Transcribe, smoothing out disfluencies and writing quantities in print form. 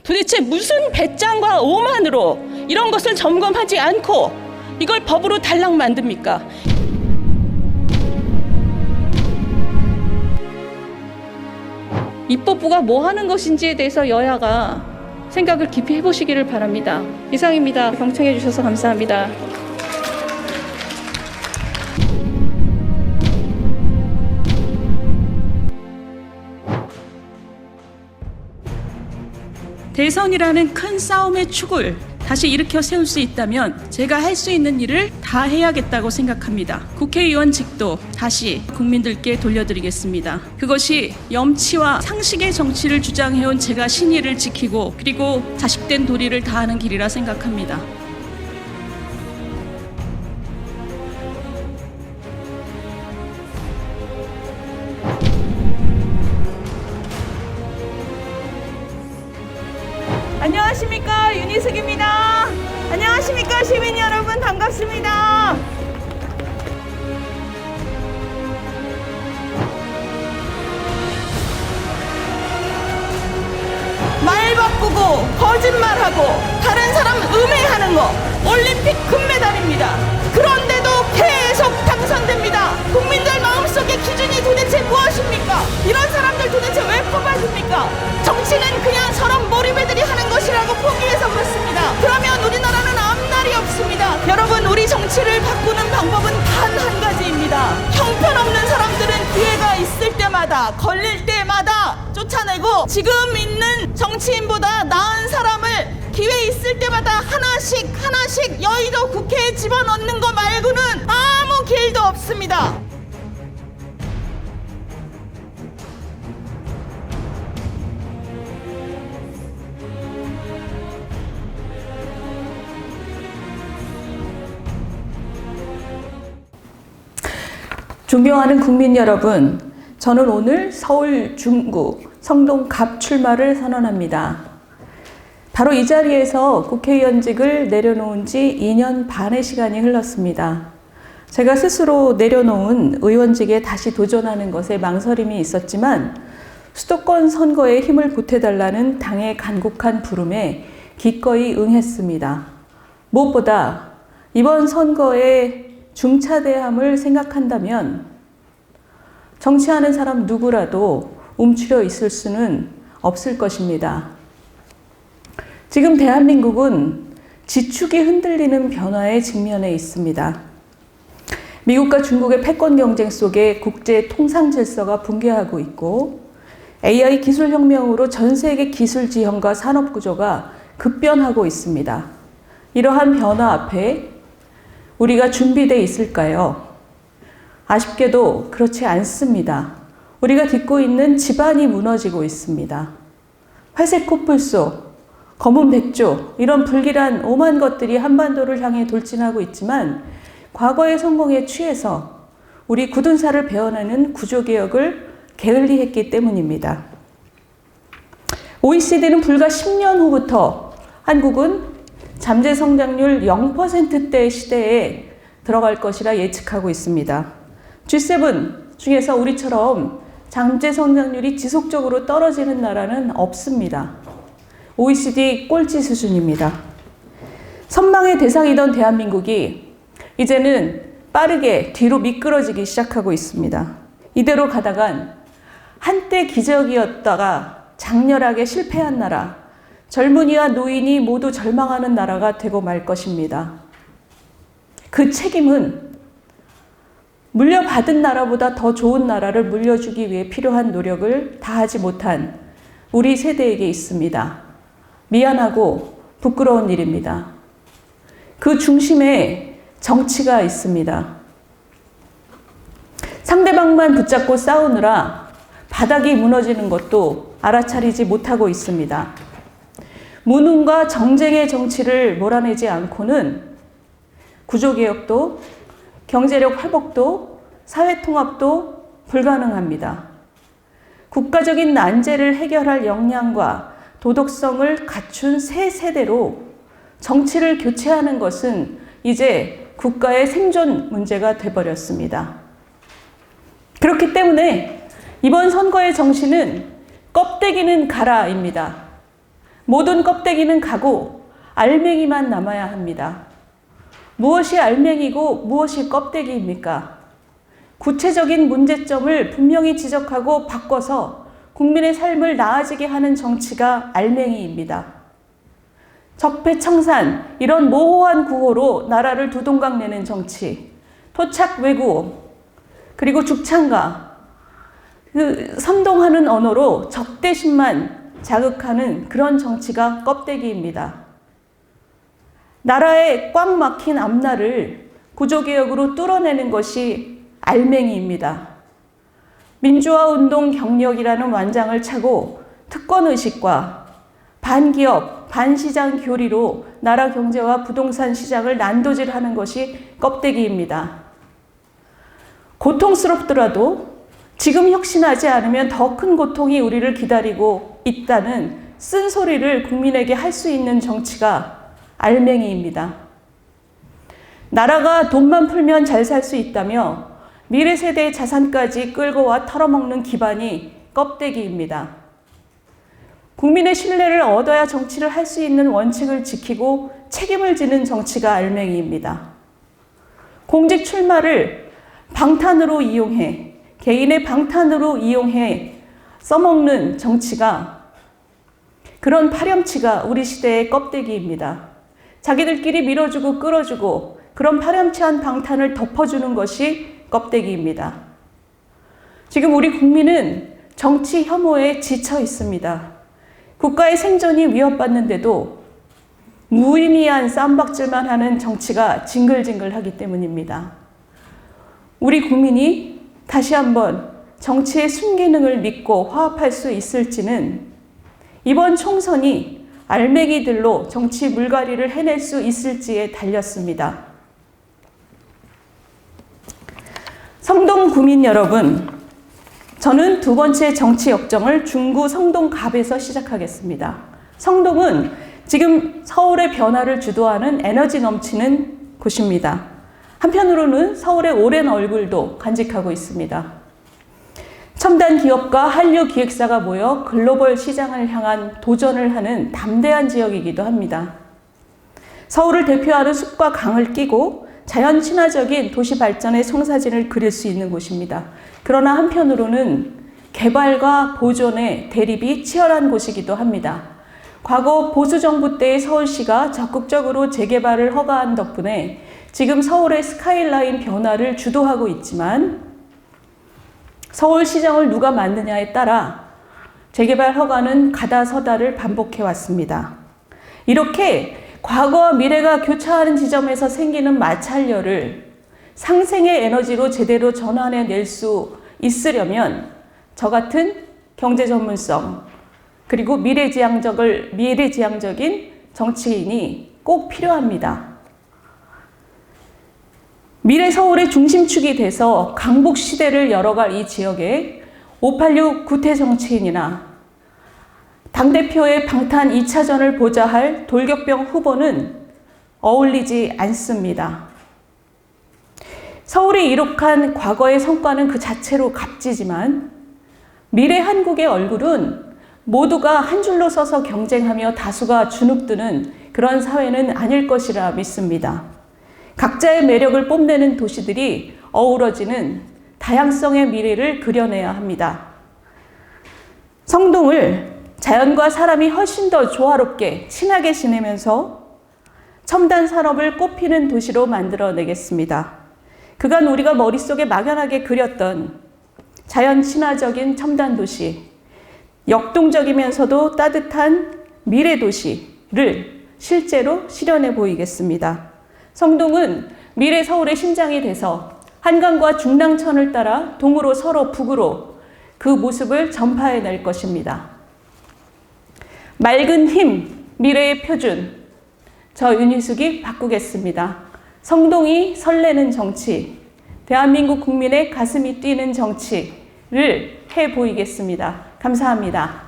도대체 무슨 배짱과 오만으로 이런 것을 점검하지 않고 이걸 법으로 달랑 만듭니까? 입법부가 뭐 하는 것인지에 대해서 여야가 생각을 깊이 해보시기를 바랍니다. 이상입니다. 경청해 주셔서 감사합니다. 대선이라는 큰 싸움의 축을 다시 일으켜 세울 수 있다면 제가 할 수 있는 일을 다 해야겠다고 생각합니다. 국회의원직도 다시 국민들께 돌려드리겠습니다. 그것이 염치와 상식의 정치를 주장해온 제가 신의를 지키고 그리고 자식된 도리를 다하는 길이라 생각합니다. 안녕하십니까, 윤희숙입니다. 안녕하십니까, 시민 여러분, 반갑습니다. 말 바꾸고 거짓말하고 다른 사람 음해하는 거 올림픽 금메달입니다. 그런데도 계속 당선됩니다. 국민들 마음속의 기준이 도대체 무엇입니까? 이런 사람들 도대체 왜 뽑아줍니까? 정치는 그냥 서로 몰입애들이 하는 것이라고 포기해서 그렇습니다. 그러면 우리나라는 앞날이 없습니다. 여러분, 우리 정치를 바꾸는 방법은 단 한 가지입니다. 형편없는 사람들은 기회가 있을 때마다 걸릴 때마다 쫓아내고 지금 있는 정치인보다 나은 사람을 기회 있을 때마다 하나씩 여의도 국회에 집어넣는 거 말고는 아무 길도 없습니다. 존경하는 국민 여러분, 저는 오늘 서울 중구 성동 갑 출마를 선언합니다. 바로 이 자리에서 국회의원직을 내려놓은 지 2년 반의 시간이 흘렀습니다. 제가 스스로 내려놓은 의원직에 다시 도전하는 것에 망설임이 있었지만 수도권 선거에 힘을 보태달라는 당의 간곡한 부름에 기꺼이 응했습니다. 무엇보다 이번 선거의 중차대함을 생각한다면 정치하는 사람 누구라도 움츠려 있을 수는 없을 것입니다. 지금 대한민국은 지축이 흔들리는 변화에 직면해 있습니다. 미국과 중국의 패권 경쟁 속에 국제 통상 질서가 붕괴하고 있고 AI 기술혁명으로 전 세계 기술 지형과 산업 구조가 급변하고 있습니다. 이러한 변화 앞에 우리가 준비되어 있을까요? 아쉽게도 그렇지 않습니다. 우리가 딛고 있는 지반이 무너지고 있습니다. 회색 코뿔소, 검은 백조, 이런 불길한 오만 것들이 한반도를 향해 돌진하고 있지만 과거의 성공에 취해서 우리 굳은 살을 베어내는 구조개혁을 게을리했기 때문입니다. OECD는 불과 10년 후부터 한국은 잠재 성장률 0%대 시대에 들어갈 것이라 예측하고 있습니다. G7 중에서 우리처럼 잠재 성장률이 지속적으로 떨어지는 나라는 없습니다. OECD 꼴찌 수준입니다. 선망의 대상이던 대한민국이 이제는 빠르게 뒤로 미끄러지기 시작하고 있습니다. 이대로 가다간 한때 기적이었다가 장렬하게 실패한 나라, 젊은이와 노인이 모두 절망하는 나라가 되고 말 것입니다. 그 책임은 물려받은 나라보다 더 좋은 나라를 물려주기 위해 필요한 노력을 다하지 못한 우리 세대에게 있습니다. 미안하고 부끄러운 일입니다. 그 중심에 정치가 있습니다. 상대방만 붙잡고 싸우느라 바닥이 무너지는 것도 알아차리지 못하고 있습니다. 무능과 정쟁의 정치를 몰아내지 않고는 구조개혁도 경제력 회복도 사회통합도 불가능합니다. 국가적인 난제를 해결할 역량과 도덕성을 갖춘 새 세대로 정치를 교체하는 것은 이제 국가의 생존 문제가 돼버렸습니다. 그렇기 때문에 이번 선거의 정신은 껍데기는 가라입니다. 모든 껍데기는 가고 알맹이만 남아야 합니다. 무엇이 알맹이고 무엇이 껍데기입니까? 구체적인 문제점을 분명히 지적하고 바꿔서 국민의 삶을 나아지게 하는 정치가 알맹이입니다. 적폐청산, 이런 모호한 구호로 나라를 두동강 내는 정치, 토착 외구, 그리고 죽창가, 선동하는 언어로 적대심만 자극하는 그런 정치가 껍데기입니다. 나라의 꽉 막힌 앞날을 구조개혁으로 뚫어내는 것이 알맹이입니다. 민주화운동 경력이라는 완장을 차고 특권의식과 반기업, 반시장 교리로 나라 경제와 부동산 시장을 난도질하는 것이 껍데기입니다. 고통스럽더라도 지금 혁신하지 않으면 더 큰 고통이 우리를 기다리고 있다는 쓴소리를 국민에게 할 수 있는 정치가 알맹이입니다. 나라가 돈만 풀면 잘 살 수 있다며 미래 세대의 자산까지 끌고 와 털어먹는 기반이 껍데기입니다. 국민의 신뢰를 얻어야 정치를 할 수 있는 원칙을 지키고 책임을 지는 정치가 알맹이입니다. 공직 출마를 방탄으로 이용해, 개인의 방탄으로 이용해 써먹는 정치가, 그런 파렴치가 우리 시대의 껍데기입니다. 자기들끼리 밀어주고 끌어주고 그런 파렴치한 방탄을 덮어주는 것이 껍데기입니다. 지금 우리 국민은 정치 혐오에 지쳐 있습니다. 국가의 생존이 위협받는데도 무의미한 쌈박질만 하는 정치가 징글징글하기 때문입니다. 우리 국민이 다시 한번 정치의 순기능을 믿고 화합할 수 있을지는 이번 총선이 알맹이들로 정치 물갈이를 해낼 수 있을지에 달렸습니다. 성동 구민 여러분, 저는 두 번째 정치 역정을 중구 성동갑에서 시작하겠습니다. 성동은 지금 서울의 변화를 주도하는 에너지 넘치는 곳입니다. 한편으로는 서울의 오랜 얼굴도 간직하고 있습니다. 첨단 기업과 한류 기획사가 모여 글로벌 시장을 향한 도전을 하는 담대한 지역이기도 합니다. 서울을 대표하는 숲과 강을 끼고 자연 친화적인 도시 발전의 송사진을 그릴 수 있는 곳입니다. 그러나 한편으로는 개발과 보존의 대립이 치열한 곳이기도 합니다. 과거 보수정부 때의 서울시가 적극적으로 재개발을 허가한 덕분에 지금 서울의 스카이라인 변화를 주도하고 있지만 서울시장을 누가 맡느냐에 따라 재개발 허가는 가다서다를 반복해 왔습니다. 이렇게 과거와 미래가 교차하는 지점에서 생기는 마찰열을 상생의 에너지로 제대로 전환해낼 수 있으려면 저 같은 경제 전문성 그리고 미래지향적인 정치인이 꼭 필요합니다. 미래 서울의 중심축이 돼서 강북 시대를 열어갈 이 지역에 586 구태 정치인이나 당대표의 방탄 2차전을 보자 할 돌격병 후보는 어울리지 않습니다. 서울이 이룩한 과거의 성과는 그 자체로 값지지만 미래 한국의 얼굴은 모두가 한 줄로 서서 경쟁하며 다수가 주눅드는 그런 사회는 아닐 것이라 믿습니다. 각자의 매력을 뽐내는 도시들이 어우러지는 다양성의 미래를 그려내야 합니다. 성동을 자연과 사람이 훨씬 더 조화롭게 친하게 지내면서 첨단 산업을 꽃피는 도시로 만들어내겠습니다. 그간 우리가 머릿속에 막연하게 그렸던 자연 친화적인 첨단 도시, 역동적이면서도 따뜻한 미래 도시를 실제로 실현해 보이겠습니다. 성동은 미래 서울의 심장이 돼서 한강과 중랑천을 따라 동으로 서로 북으로 그 모습을 전파해낼 것입니다. 맑은 힘, 미래의 표준. 저 윤희숙이 바꾸겠습니다. 성동이 설레는 정치, 대한민국 국민의 가슴이 뛰는 정치를 해 보이겠습니다. 감사합니다.